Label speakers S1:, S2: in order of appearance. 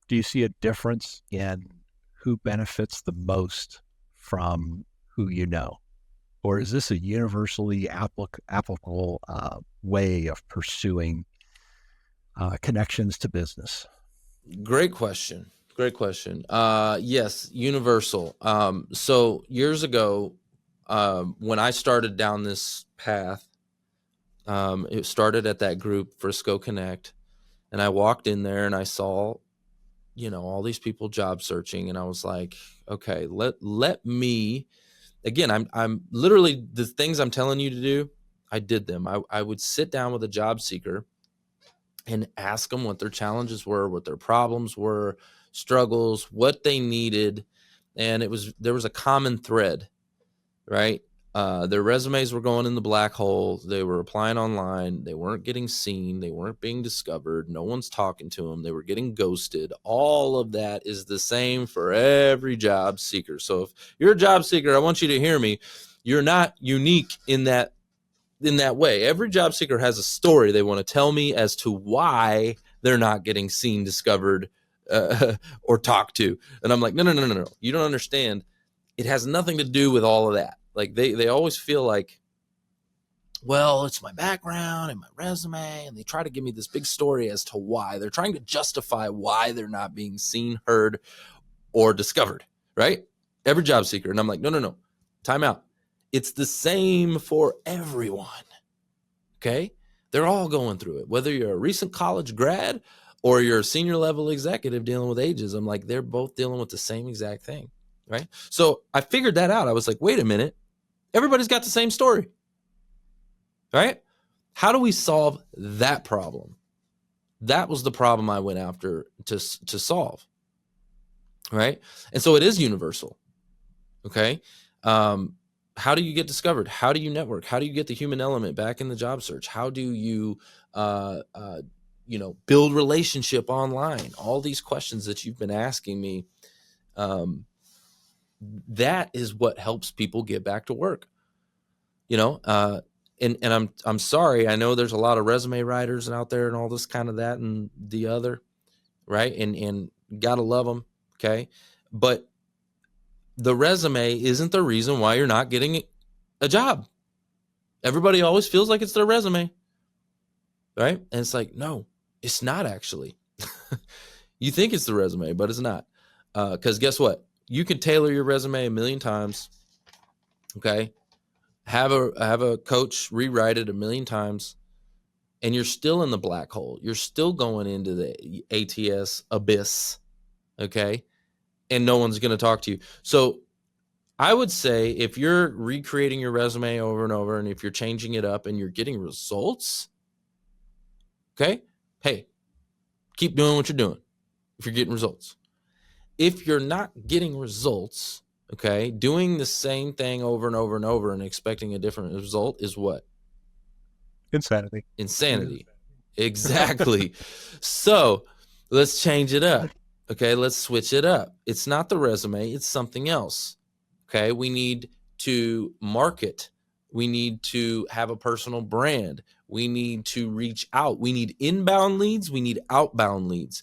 S1: do you see a difference in who benefits the most from who you know? Or is this a universally applicable way of pursuing connections to business?
S2: Great question. Great question. Yes, universal. So years ago, when I started down this path, it started at that group, Frisco Connect, and I walked in there and I saw, all these people job searching, and I was like, okay, let me, again, I'm literally, the things I'm telling you to do, I did them. I would sit down with a job seeker and ask them what their challenges were, what their problems were, struggles, what they needed. And there was a common thread, right? Their resumes were going in the black hole. They were applying online. They weren't getting seen. They weren't being discovered. No one's talking to them. They were getting ghosted. All of that is the same for every job seeker. So if you're a job seeker, I want you to hear me. You're not unique in that way. Every job seeker has a story they want to tell me as to why they're not getting seen, discovered, or talked to. And I'm like, no. You don't understand. It has nothing to do with all of that. Like they always feel like, well, it's my background and my resume. And they try to give me this big story as to why. They're trying to justify why they're not being seen, heard, or discovered, right? Every job seeker. And I'm like, no. Time out. It's the same for everyone. Okay? They're all going through it. Whether you're a recent college grad or you're a senior level executive dealing with ageism, like they're both dealing with the same exact thing, right? So I figured that out. I was like, wait a minute. Everybody's got the same story, right? How do we solve that problem? That was the problem I went after to solve, right? And so it is universal, okay? How do you get discovered? How do you network? How do you get the human element back in the job search? How do you, build relationship online? All these questions that you've been asking me, that is what helps people get back to work. And I'm sorry. I know there's a lot of resume writers out there and all this kind of that and the other, right? And gotta love them, okay? But the resume isn't the reason why you're not getting a job. Everybody always feels like it's their resume, right? And it's like, no, it's not actually. You think it's the resume, but it's not. Because guess what? You can tailor your resume a million times, okay? Have a coach rewrite it a million times, and you're still in the black hole. You're still going into the ATS abyss, okay? And no one's going to talk to you. So I would say if you're recreating your resume over and over, and if you're changing it up and you're getting results, okay, hey, keep doing what you're doing if you're getting results. If you're not getting results, okay, doing the same thing over and over and over and expecting a different result is what?
S1: Insanity.
S2: Exactly. So let's change it up. Okay, let's switch it up. It's not the resume, it's something else. Okay, we need to market. We need to have a personal brand. We need to reach out. We need inbound leads. We need outbound leads.